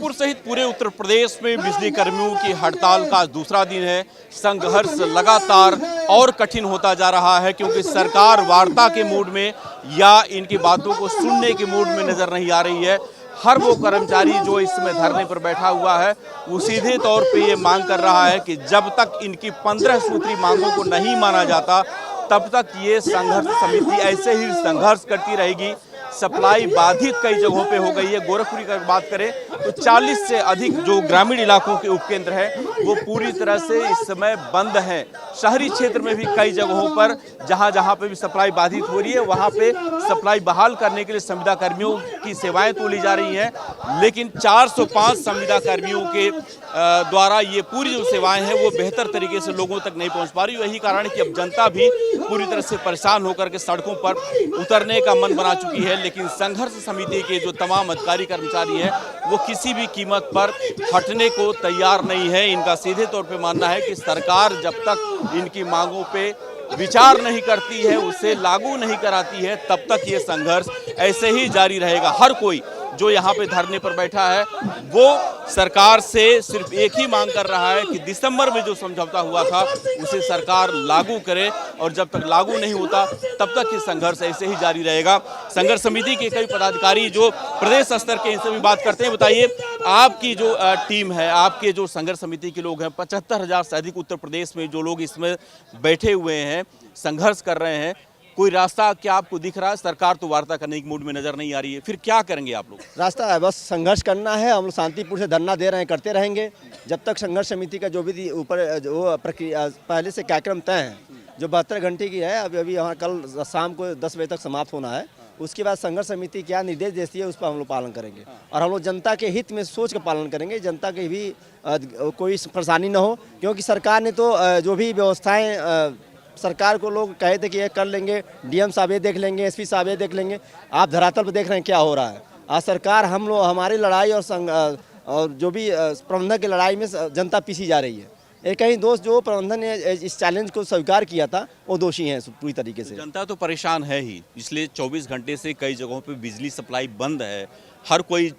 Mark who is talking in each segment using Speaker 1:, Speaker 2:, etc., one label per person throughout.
Speaker 1: शांतिपुर सहित पूरे उत्तर प्रदेश में बिजली कर्मियों की हड़ताल का दूसरा दिन है। संघर्ष लगातार और कठिन होता जा रहा है क्योंकि सरकार वार्ता के मूड में या इनकी बातों को सुनने के मूड में नजर नहीं आ रही है। हर वो कर्मचारी जो इस समय धरने पर बैठा हुआ है वो सीधे तौर पे ये मांग कर रहा है कि जब तक इनकी 15 सूत्री मांगों को नहीं माना जाता तब तक ये संघर्ष समिति ऐसे ही संघर्ष करती रहेगी। सप्लाई बाधित कई जगहों पे हो गई है। गोरखपुर की बात करें तो 40 से अधिक जो ग्रामीण इलाकों के उपकेंद्र हैं वो पूरी तरह से इस समय बंद हैं। शहरी क्षेत्र में भी कई जगहों पर जहां पे भी सप्लाई बाधित हो रही है वहां पे सप्लाई बहाल करने के लिए संविदा कर्मियों की सेवाएं तो ली जा रही हैं, लेकिन 405 संविदा कर्मियों के द्वारा ये पूरी जो सेवाएं हैं वो बेहतर तरीके से लोगों तक नहीं पहुंच पा रही। यही कारण है कि अब जनता भी पूरी तरह से परेशान होकर के सड़कों पर उतरने का मन बना चुकी है। लेकिन संघर्ष समिति के जो तमाम अधिकारी कर्मचारी हैं वो किसी भी कीमत पर हटने को तैयार नहीं है। इनका सीधे तौर पे मानना है कि सरकार जब तक इनकी मांगों पे विचार नहीं करती है, उसे लागू नहीं कराती है, तब तक ये संघर्ष ऐसे ही जारी रहेगा। हर कोई जो यहाँ पे धरने पर बैठा है वो सरकार से सिर्फ एक ही मांग कर रहा है कि दिसंबर में जो समझौता हुआ था उसे सरकार लागू करे, और जब तक लागू नहीं होता तब तक ये संघर्ष ऐसे ही जारी रहेगा। संघर्ष समिति के कई पदाधिकारी जो प्रदेश स्तर के, इनसे भी बात करते हैं। बताइए, आपकी जो टीम है, आपके जो संघर्ष समिति के लोग हैं, 75,000 से अधिक उत्तर प्रदेश में जो लोग इसमें बैठे हुए हैं, संघर्ष कर रहे हैं, कोई रास्ता क्या आपको दिख रहा है? सरकार तो वार्ता करने के मूड में नजर नहीं आ रही है, फिर क्या करेंगे आप लोग?
Speaker 2: रास्ता है, बस संघर्ष करना है। हम लोग शांतिपुर से धरना दे रहे हैं, करते रहेंगे जब तक संघर्ष समिति का जो भी ऊपर जो प्रक्रिया पहले से कार्यक्रम तय है, जो 72 घंटे की है, अभी यहाँ कल शाम को 10 बजे तक समाप्त होना है। उसके बाद संघर्ष समिति क्या निर्देश देती है उस पर हम लोग पालन करेंगे, और हम लोग जनता के हित में सोच का पालन करेंगे। जनता के भी कोई परेशानी न हो, क्योंकि सरकार ने तो जो भी व्यवस्थाएं सरकार को लोग कहे थे कि ये कर लेंगे, डीएम साहब ये देख लेंगे, एसपी साहब ये देख लेंगे। आप धरातल पर देख रहे हैं क्या हो रहा है। आज सरकार हम लोग हमारी लड़ाई और जो भी प्रबंधन की लड़ाई में जनता पीसी जा रही है। एक ही दोस्त जो प्रबंधन ने इस चैलेंज को स्वीकार किया था वो दोषी हैं पूरी तरीके से।
Speaker 1: जनता तो परेशान है ही। पिछले 24 घंटे से कई जगहों पे बिजली सप्लाई बंद है। हर कोई,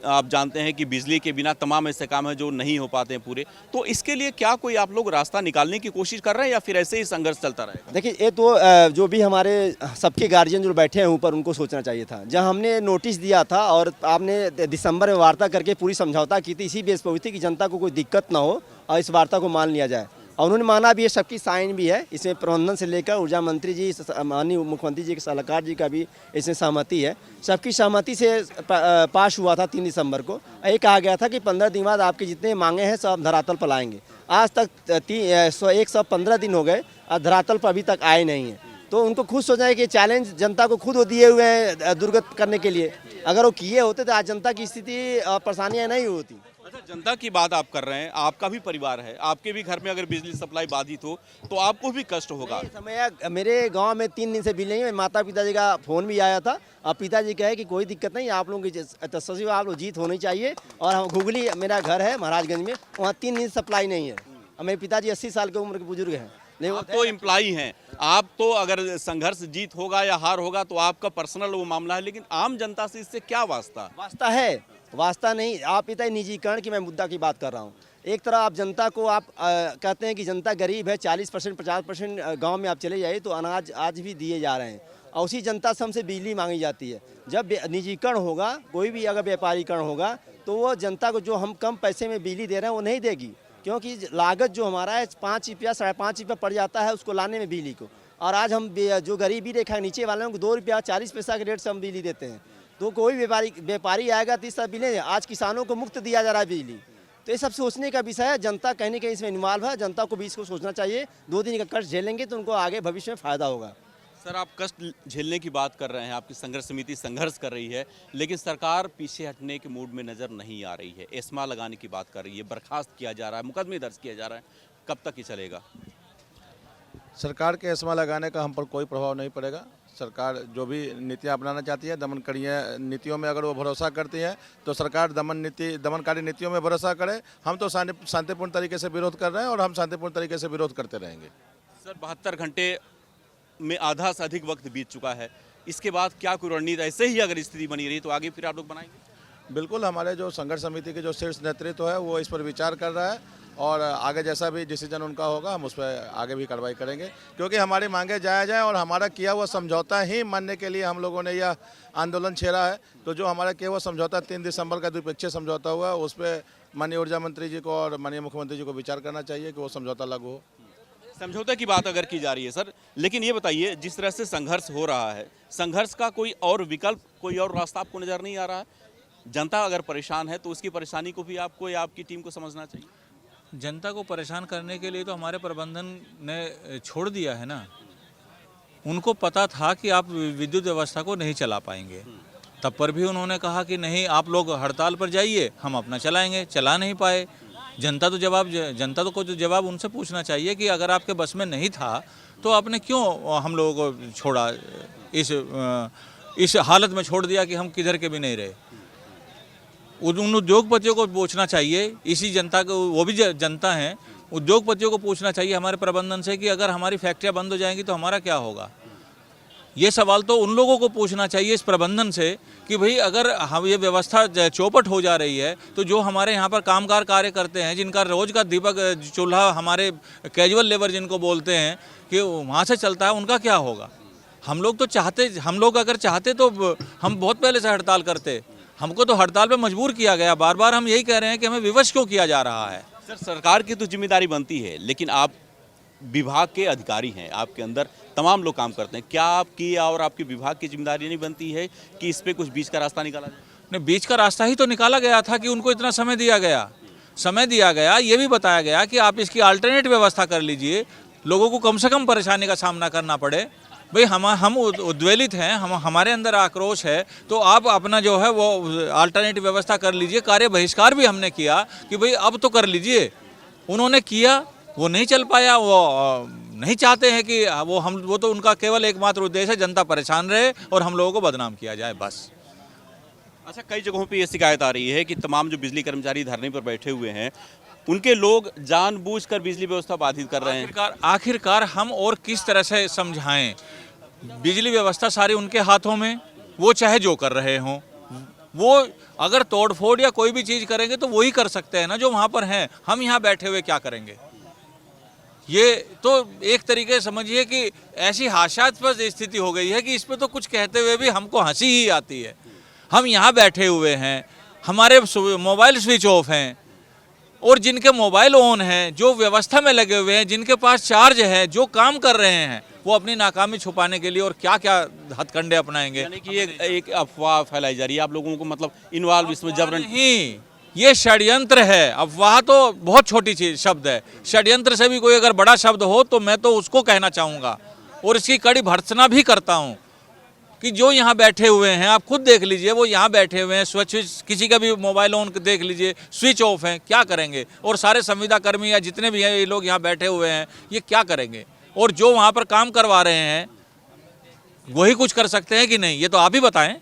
Speaker 1: आप जानते हैं कि बिजली के बिना तमाम ऐसे काम है जो नहीं हो पाते हैं पूरे। तो इसके लिए क्या कोई आप लोग रास्ता निकालने की कोशिश कर रहे हैं या फिर ऐसे ही संघर्ष चलता रहेगा?
Speaker 2: देखिए, ये तो जो भी हमारे सबके गार्जियन जो बैठे हैं ऊपर, उनको सोचना चाहिए था। जब हमने नोटिस दिया था और आपने दिसंबर में वार्ता करके पूरी समझौता की थी, इसी बेस पर हुई थी कि जनता को कोई दिक्कत ना हो और इस वार्ता को मान लिया जाए, और उन्होंने माना भी है। सबकी साइन भी है इसमें, प्रबंधन से लेकर ऊर्जा मंत्री जी, माननीय मुख्यमंत्री जी के सलाहकार जी का भी इसमें सहमति है। सबकी सहमति से पास हुआ था 3 दिसंबर को। ये कहा गया था कि 15 दिन बाद आपके जितने मांगे हैं सब धरातल पर लाएंगे। आज तक 115 दिन हो गए और धरातल पर अभी तक आए नहीं हैं। तो उनको खुद सोचना है कि चैलेंज जनता को खुद वो दिए हुए हैं दुर्गत करने के लिए। अगर वो किए होते तो आज जनता की स्थिति परेशानियाँ नहीं होती।
Speaker 1: अच्छा, जनता की बात आप कर रहे हैं, आपका भी परिवार है, आपके भी घर में अगर बिजली सप्लाई बाधित हो तो आपको भी कष्ट होगा।
Speaker 2: समय मेरे गांव में 3 दिन से बिजली नहीं है। माता पिताजी का फोन भी आया था और पिताजी कहे कि कोई दिक्कत नहीं, आप लोगों की तसल्ली, आप लोग जीत होनी चाहिए। और हम घुगली, मेरा घर है महाराजगंज में, वहाँ 3 दिन सप्लाई नहीं है। और मेरे पिताजी 80 साल की उम्र के बुजुर्ग हैं।
Speaker 1: आप तो एम्प्लॉई हैं, आप तो अगर संघर्ष जीत होगा या हार होगा तो आपका पर्सनल वो मामला है, लेकिन आम जनता से इससे क्या वास्ता?
Speaker 2: वास्ता है, वास्ता नहीं। आप इतना निजीकरण की मैं मुद्दा की बात कर रहा हूँ। एक तरह आप जनता को आप कहते हैं कि जनता गरीब है, 40% 50% गाँव में आप चले जाइए तो अनाज आज भी दिए जा रहे हैं, और उसी जनता से हमसे बिजली मांगी जाती है। जब निजीकरण होगा, कोई भी अगर व्यापारीकरण होगा, तो वो जनता को जो हम कम पैसे में बिजली दे रहे हैं वो नहीं देगी, क्योंकि लागत जो हमारा है 5 रुपया 5.5 रुपया पड़ जाता है उसको लाने में बिजली को। और आज हम जो गरीबी रेखा नीचे वाले हैं 2 रुपया 40 पैसा के रेट से हम बिजली देते हैं। तो कोई व्यापारी आएगा तो इस तरह बिजली, आज किसानों को मुफ्त दिया जा रहा है बिजली। तो ये सब सोचने का विषय है। जनता कहीं न कहीं इसमें इन्वॉल्व है। जनता को भी इसको सोचना चाहिए। 2 दिन का कष्ट झेलेंगे तो उनको आगे भविष्य में फ़ायदा होगा।
Speaker 1: सर, आप कष्ट झेलने की बात कर रहे हैं, आपकी संघर्ष समिति संघर्ष कर रही है, लेकिन सरकार पीछे हटने के मूड में नजर नहीं आ रही है। एस्मा लगाने की बात कर रही है, बर्खास्त किया जा रहा है, मुकदमे दर्ज किया जा रहा है। कब तक ये चलेगा?
Speaker 3: सरकार के एस्मा लगाने का हम पर कोई प्रभाव नहीं पड़ेगा। सरकार जो भी नीतियाँ अपनाना चाहती है, दमनकारी नीतियों में अगर वो भरोसा करती है तो सरकार दमनकारी नीतियों में भरोसा करे। हम तो शांतिपूर्ण तरीके से विरोध कर रहे हैं और हम शांतिपूर्ण तरीके से विरोध करते रहेंगे।
Speaker 1: सर, 72 घंटे में आधा से अधिक वक्त बीत चुका है। इसके बाद क्या कोई रणनीति, ऐसे ही अगर स्थिति बनी रही तो आगे फिर आप लोग बनाएंगे?
Speaker 3: बिल्कुल, हमारे जो संघर्ष समिति के जो शीर्ष नेतृत्व है वो इस पर विचार कर रहा है और आगे जैसा भी डिसीजन उनका होगा हम उस पर आगे भी कार्रवाई करेंगे, क्योंकि हमारी मांगे जायज़ हैं और हमारा किया हुआ समझौता ही मानने के लिए हम लोगों ने यह आंदोलन छेड़ा है। तो जो हमारा किया हुआ समझौता 3 दिसंबर का द्विपक्षीय समझौता हुआ, उस पर माननीय ऊर्जा मंत्री जी को और माननीय मुख्यमंत्री जी को विचार करना चाहिए कि वो समझौता लागू हो।
Speaker 1: समझौते की बात अगर की जा रही है सर, लेकिन ये बताइए जिस तरह से संघर्ष हो रहा है, संघर्ष का कोई और विकल्प, कोई और रास्ता आपको नजर नहीं आ रहा है? जनता अगर परेशान है तो उसकी परेशानी को भी आपको या आपकी टीम को समझना चाहिए।
Speaker 4: जनता को परेशान करने के लिए तो हमारे प्रबंधन ने छोड़ दिया है ना। उनको पता था कि आप विद्युत व्यवस्था को नहीं चला पाएंगे, तब पर भी उन्होंने कहा कि नहीं आप लोग हड़ताल पर जाइए, हम अपना चलाएंगे। चला नहीं पाए। जनता को तो जवाब उनसे पूछना चाहिए कि अगर आपके बस में नहीं था तो आपने क्यों हम लोगों को छोड़ा, इस हालत में छोड़ दिया कि हम किधर के भी नहीं रहे। उन उद्योगपतियों को पूछना चाहिए, इसी जनता को, वो भी जनता है, उद्योगपतियों को पूछना चाहिए हमारे प्रबंधन से कि अगर हमारी फैक्ट्रियां बंद हो जाएंगी तो हमारा क्या होगा। ये सवाल तो उन लोगों को पूछना चाहिए इस प्रबंधन से कि भाई अगर हम ये व्यवस्था चौपट हो जा रही है तो जो हमारे यहाँ पर कामगार कार्य करते हैं, जिनका रोज का दीपक चूल्हा हमारे कैजुअल लेबर जिनको बोलते हैं कि वहाँ से चलता है, उनका क्या होगा। हम लोग अगर चाहते तो हम बहुत पहले से हड़ताल करते। हमको तो हड़ताल पे मजबूर किया गया। बार बार हम यही कह रहे हैं कि हमें विवश क्यों किया जा रहा है।
Speaker 1: सर, सरकार की तो जिम्मेदारी बनती है, लेकिन आप विभाग के अधिकारी हैं, आपके अंदर तमाम लोग काम करते हैं। क्या आपकी और आपके विभाग की जिम्मेदारी नहीं बनती है कि इस पे कुछ बीच का रास्ता निकाला जाए?
Speaker 4: नहीं, बीच का रास्ता ही तो निकाला गया था कि उनको इतना समय दिया गया। ये भी बताया गया कि आप इसकी अल्टरनेट व्यवस्था कर लीजिए, लोगों को कम से कम परेशानी का सामना करना पड़े। भाई हम उद्वेलित हैं, हमारे अंदर आक्रोश है, तो आप अपना जो है वो अल्टरनेटिव व्यवस्था कर लीजिए। कार्य बहिष्कार भी हमने किया कि भाई अब तो कर लीजिए। उन्होंने किया, वो नहीं चल पाया। वो नहीं चाहते हैं कि वो तो उनका केवल एकमात्र उद्देश्य है जनता परेशान रहे और हम लोगों को बदनाम किया जाए, बस।
Speaker 1: अच्छा, कई जगहों पे ये शिकायत आ रही है कि तमाम जो बिजली कर्मचारी धरने पर बैठे हुए हैं, उनके लोग जानबूझकर बिजली व्यवस्था बाधित कर रहे हैं।
Speaker 4: आखिरकार हम और किस तरह से समझाएं। बिजली व्यवस्था सारी उनके हाथों में, वो चाहे जो कर रहे हों। वो अगर तोड़फोड़ या कोई भी चीज़ करेंगे तो वही कर सकते हैं ना जो वहाँ पर हैं। हम यहाँ बैठे हुए क्या करेंगे। ये तो एक तरीके समझिए कि ऐसी हास्यास्पद स्थिति हो गई है कि इस पे तो कुछ कहते हुए भी हमको हंसी ही आती है। हम यहाँ बैठे हुए हैं, हमारे मोबाइल स्विच ऑफ हैं, और जिनके मोबाइल ऑन हैं, जो व्यवस्था में लगे हुए हैं, जिनके पास चार्ज है, जो काम कर रहे हैं, वो अपनी नाकामी छुपाने के लिए और क्या क्या हथकंडे अपनाएंगे।
Speaker 1: यानी कि एक अफवाह फैलाई जा रही है, आप लोगों को मतलब इन्वॉल्व इसमें जबरन
Speaker 4: नहीं, ये षड्यंत्र है। अफवाह तो बहुत छोटी चीज शब्द है। षड्यंत्र से भी कोई अगर बड़ा शब्द हो तो मैं तो उसको कहना चाहूँगा और इसकी कड़ी भर्त्सना भी करता हूँ कि जो यहाँ बैठे हुए हैं, आप खुद देख लीजिए, वो यहाँ बैठे हुए हैं, स्विच किसी का भी मोबाइल ऑन देख लीजिए, स्विच ऑफ है, क्या करेंगे। और सारे संविदा कर्मी या जितने भी हैं ये लोग यहाँ बैठे हुए हैं, ये क्या करेंगे। और जो वहाँ पर काम करवा रहे हैं वही कुछ कर सकते हैं कि नहीं, ये तो आप ही बताएं।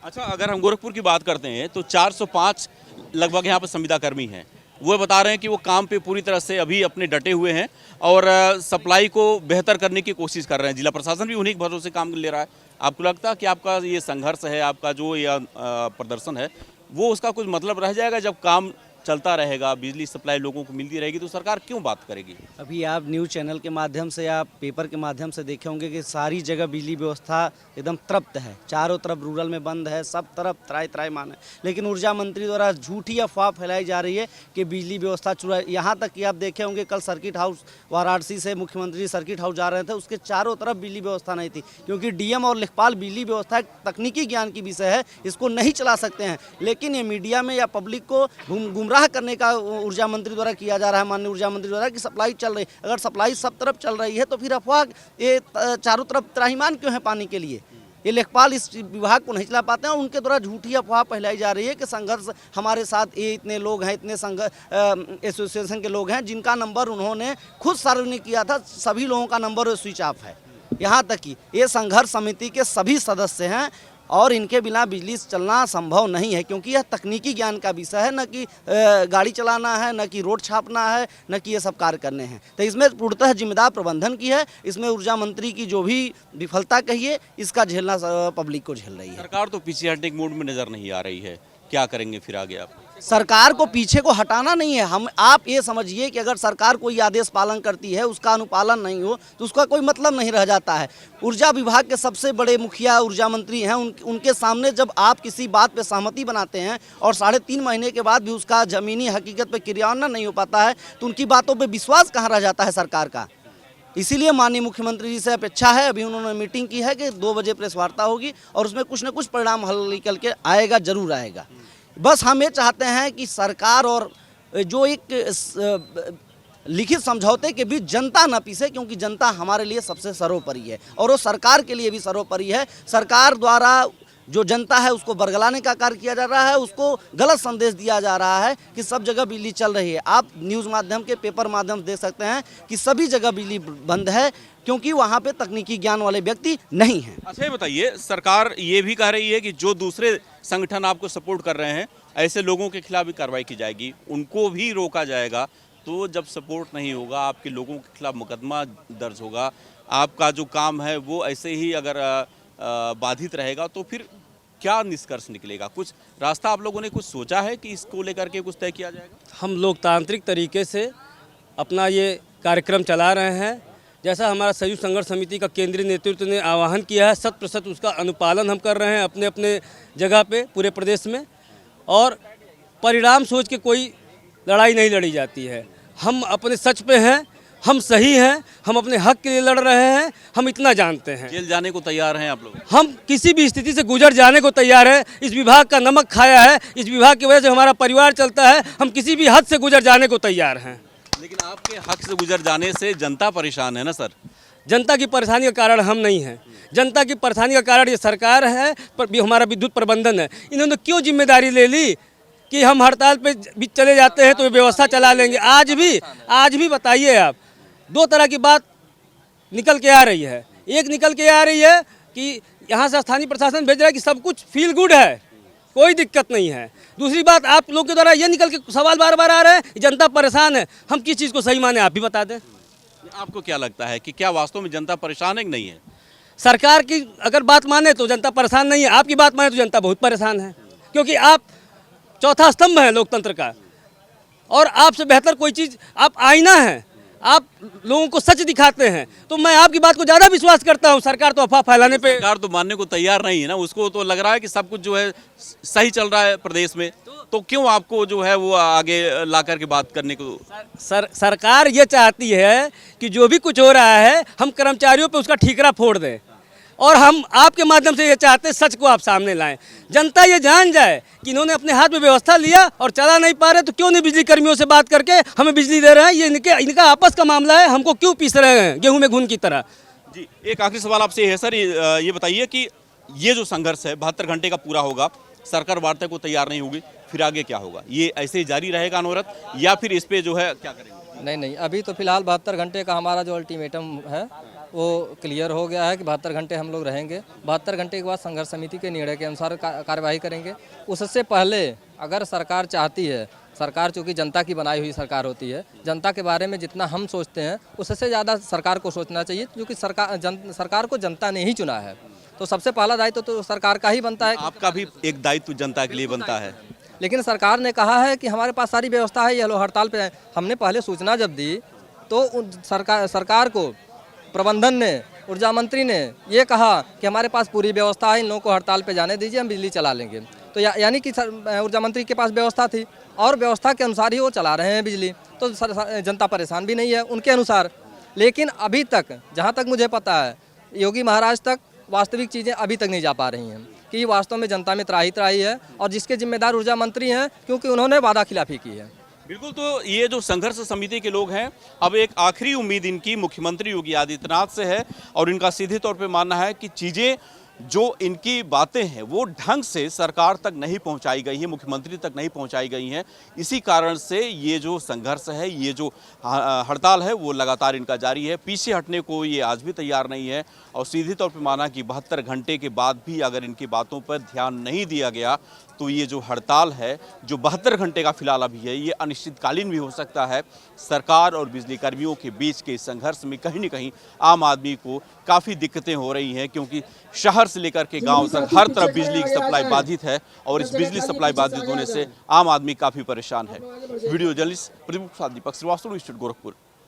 Speaker 1: अच्छा, अगर हम गोरखपुर की बात करते हैं तो 405 लगभग यहाँ पर संविदा कर्मी हैं। वो बता रहे हैं कि वो काम पे पूरी तरह से अभी अपने डटे हुए हैं और सप्लाई को बेहतर करने की कोशिश कर रहे हैं। जिला प्रशासन भी उन्हीं के भरोसे काम ले रहा है। आपको लगता है कि आपका ये संघर्ष है, आपका जो ये प्रदर्शन है, वो उसका कुछ मतलब रह जाएगा? जब काम चलता रहेगा, बिजली सप्लाई लोगों को मिलती रहेगी, तो सरकार क्यों बात करेगी?
Speaker 5: अभी आप न्यूज़ चैनल के माध्यम से या पेपर के माध्यम से देखे होंगे कि सारी जगह बिजली व्यवस्था एकदम तृप्त है। चारों तरफ रूरल में बंद है, सब तरफ त्राई मान है। लेकिन ऊर्जा मंत्री द्वारा झूठी अफवाह फैलाई जा रही है कि बिजली व्यवस्था चुरा। यहाँ तक कि आप देखे होंगे कल सर्किट हाउस वाराणसी से मुख्यमंत्री सर्किट हाउस जा रहे थे, उसके चारों तरफ बिजली व्यवस्था नहीं थी, क्योंकि डीएम और लेखपाल बिजली व्यवस्था एक तकनीकी ज्ञान की विषय है, इसको नहीं चला सकते हैं। लेकिन ये मीडिया में या पब्लिक को गुमराह करने का ऊर्जा मंत्री द्वारा किया जा रहा है, माननीय ऊर्जा मंत्री द्वारा, कि सप्लाई चल रही। अगर सप्लाई सब तरफ चल रही है तो फिर अफवाह ये चारों तरफ त्राहिमाम क्यों है पानी के लिए। ये लेखपाल इस विभाग को नहीं चला पाते हैं और उनके द्वारा झूठी अफवाह फैलाई जा रही है कि संघर्ष हमारे साथ ये इतने लोग हैं, इतने एसोसिएशन के लोग हैं जिनका नंबर उन्होंने खुद सार्वजनिक किया था, सभी लोगों का नंबर स्विच ऑफ है। यहाँ तक कि ये संघर्ष समिति के सभी सदस्य हैं और इनके बिना बिजली चलना संभव नहीं है, क्योंकि यह तकनीकी ज्ञान का विषय है, न कि गाड़ी चलाना है, न कि रोड छापना है, न कि ये सब कार्य करने हैं। तो इसमें पूर्णतः जिम्मेदार प्रबंधन की है। इसमें ऊर्जा मंत्री की जो भी विफलता कहिए, इसका झेलना पब्लिक को झेल रही है।
Speaker 1: सरकार तो पीछे हटने के मूड में नजर नहीं आ रही है। क्या करेंगे फिर आगे आप?
Speaker 5: सरकार को पीछे को हटाना नहीं है। हम आप ये समझिए कि अगर सरकार कोई आदेश पालन करती है, उसका अनुपालन नहीं हो तो उसका कोई मतलब नहीं रह जाता है। ऊर्जा विभाग के सबसे बड़े मुखिया ऊर्जा मंत्री हैं, उनके सामने जब आप किसी बात पे सहमति बनाते हैं और 3.5 महीने के बाद भी उसका ज़मीनी हकीकत पे क्रियान्वयन नहीं हो पाता है तो उनकी बातों पर विश्वास कहाँ रह जाता है सरकार का। इसीलिए माननीय मुख्यमंत्री जी से अपेक्षा है, अभी उन्होंने मीटिंग की है कि 2 बजे प्रेस वार्ता होगी और उसमें कुछ न कुछ परिणाम हल निकल के आएगा, जरूर आएगा। बस हम ये चाहते हैं कि सरकार और जो एक लिखित समझौते के बीच जनता न पीसे, क्योंकि जनता हमारे लिए सबसे सर्वोपरि है और वो सरकार के लिए भी सर्वोपरि है। सरकार द्वारा जो जनता है उसको बरगलाने का कार्य किया जा रहा है, उसको गलत संदेश दिया जा रहा है कि सब जगह बिजली चल रही है। आप न्यूज़ माध्यम के पेपर माध्यम से देख सकते हैं कि सभी जगह बिजली बंद है, क्योंकि वहाँ पे तकनीकी ज्ञान वाले व्यक्ति नहीं हैं।
Speaker 1: अच्छा, ये बताइए, सरकार ये भी कह रही है कि जो दूसरे संगठन आपको सपोर्ट कर रहे हैं ऐसे लोगों के खिलाफ भी कार्रवाई की जाएगी, उनको भी रोका जाएगा। तो जब सपोर्ट नहीं होगा, आपके लोगों के खिलाफ मुकदमा दर्ज होगा, आपका जो काम है वो ऐसे ही अगर बाधित रहेगा तो फिर क्या निष्कर्ष निकलेगा? कुछ रास्ता आप लोगों ने कुछ सोचा है कि इसको लेकर के कुछ तय किया जाएगा?
Speaker 6: हम लोकतांत्रिक तरीके से अपना ये कार्यक्रम चला रहे हैं। जैसा हमारा संयुक्त संघर्ष समिति का केंद्रीय नेतृत्व ने आह्वान किया है, 100% उसका अनुपालन हम कर रहे हैं अपने अपने जगह पे पूरे प्रदेश में। और परिणाम सोच के कोई लड़ाई नहीं लड़ी जाती है। हम अपने सच पे हैं, हम सही हैं, हम अपने हक के लिए लड़ रहे हैं, हम इतना जानते हैं।
Speaker 1: जेल जाने को तैयार हैं आप लोग?
Speaker 6: हम किसी भी स्थिति से गुजर जाने को तैयार है। इस विभाग का नमक खाया है, इस विभाग की वजह से हमारा परिवार चलता है, हम किसी भी हद से गुजर जाने को तैयार हैं।
Speaker 1: लेकिन आपके हक से गुजर जाने से जनता परेशान है ना सर?
Speaker 6: जनता की परेशानी का कारण हम नहीं हैं। जनता की परेशानी का कारण ये सरकार है, पर भी हमारा विद्युत प्रबंधन है। इन्होंने क्यों जिम्मेदारी ले ली कि हम हड़ताल पे भी चले जाते हैं तो ये व्यवस्था चला लेंगे? आज भी बताइए आप, 2 तरह की बात निकल के आ रही है। एक निकल के आ रही है कि यहाँ से स्थानीय प्रशासन भेज रहा है कि सब कुछ फील गुड है, कोई दिक्कत नहीं है। दूसरी बात आप लोग के द्वारा ये निकल के सवाल बार बार आ रहे हैं, जनता परेशान है। हम किस चीज़ को सही माने, आप भी बता दें।
Speaker 1: आपको क्या लगता है कि क्या वास्तव में जनता परेशान है कि नहीं है?
Speaker 6: सरकार की अगर बात माने तो जनता परेशान नहीं है, आपकी बात माने तो जनता बहुत परेशान है, क्योंकि आप चौथा स्तंभ है लोकतंत्र का। और आपसे बेहतर कोई चीज़, आप आईना है, आप लोगों को सच दिखाते हैं। तो मैं आपकी बात को ज़्यादा विश्वास करता हूं। सरकार तो अफवाह फैलाने पे,
Speaker 1: सरकार तो मानने को तैयार नहीं है ना, उसको तो लग रहा है कि सब कुछ जो है सही चल रहा है प्रदेश में, तो क्यों आपको जो है वो आगे ला करके बात करने को?
Speaker 6: सरकार ये चाहती है कि जो भी कुछ हो रहा है हम कर्मचारियों पे उसका ठीकरा फोड़ दें, और हम आपके माध्यम से ये चाहते हैं सच को आप सामने लाएं। जनता ये जान जाए कि इन्होंने अपने हाथ में व्यवस्था लिया और चला नहीं पा रहे तो क्यों नहीं बिजली कर्मियों से बात करके हमें बिजली दे रहे हैं। ये इनका आपस का मामला है, हमको क्यों पीस रहे हैं गेहूं में घुन की तरह।
Speaker 1: जी, एक आखिरी सवाल आपसे है सर, ये बताइए कि ये जो संघर्ष है 72 घंटे का पूरा होगा, सरकार वार्ता को तैयार नहीं होगी, फिर आगे क्या होगा? ये ऐसे ही जारी रहेगा अनवरत, या फिर इस पे जो है क्या करेंगे?
Speaker 7: नहीं, अभी तो फिलहाल 72 घंटे का हमारा जो अल्टीमेटम है वो क्लियर हो गया है कि 72 घंटे हम लोग रहेंगे। 72 घंटे के बाद संघर्ष समिति के निर्णय के अनुसार कार्यवाही करेंगे। उससे पहले अगर सरकार चाहती है, सरकार चूँकि जनता की बनाई हुई सरकार होती है, जनता के बारे में जितना हम सोचते हैं उससे ज़्यादा सरकार को सोचना चाहिए, क्योंकि सरकार को जनता ने ही चुना है। तो सबसे पहला दायित्व तो सरकार का ही बनता है।
Speaker 1: आपका भी एक दायित्व जनता के लिए बनता है,
Speaker 7: लेकिन सरकार ने कहा है कि हमारे पास सारी व्यवस्था है, ये लो हड़ताल पे है। हमने पहले सूचना जब दी तो सरकार को प्रबंधन ने, ऊर्जा मंत्री ने ये कहा कि हमारे पास पूरी व्यवस्था है, इन लोगों को हड़ताल पे जाने दीजिए, हम बिजली चला लेंगे। तो यानी कि ऊर्जा मंत्री के पास व्यवस्था थी और व्यवस्था के अनुसार ही वो चला रहे हैं बिजली, तो जनता परेशान भी नहीं है उनके अनुसार। लेकिन अभी तक जहाँ तक मुझे पता है, योगी महाराज तक वास्तविक चीज़ें अभी तक नहीं जा पा रही हैं कि वास्तव में जनता में त्राही है, और जिसके जिम्मेदार ऊर्जा मंत्री हैं, क्योंकि उन्होंने वादा खिलाफी की है।
Speaker 1: बिल्कुल। तो ये जो संघर्ष समिति के लोग हैं, अब एक आखिरी उम्मीद इनकी मुख्यमंत्री योगी आदित्यनाथ से है, और इनका सीधे तौर पे मानना है कि चीज़ें जो इनकी बातें हैं वो ढंग से सरकार तक नहीं पहुंचाई गई हैं, मुख्यमंत्री तक नहीं पहुंचाई गई हैं। इसी कारण से ये जो संघर्ष है, ये जो हड़ताल है वो लगातार इनका जारी है। पीछे हटने को ये आज भी तैयार नहीं है, और सीधे तौर पे माना कि 72 घंटे के बाद भी अगर इनकी बातों पर ध्यान नहीं दिया गया तो ये जो हड़ताल है, जो 72 घंटे का फिलहाल अभी है, ये अनिश्चितकालीन भी हो सकता है। सरकार और बिजली कर्मियों के बीच के संघर्ष में कहीं न कहीं आम आदमी को काफ़ी दिक्कतें हो रही हैं, क्योंकि शहर से लेकर के गांव तक हर तरफ बिजली की सप्लाई बाधित है और इस बिजली सप्लाई बाधित होने से आम आदमी काफ़ी परेशान है। वीडियो जर्नलिस्ट प्रदीप दीपक श्रीवास्तव, गोरखपुर।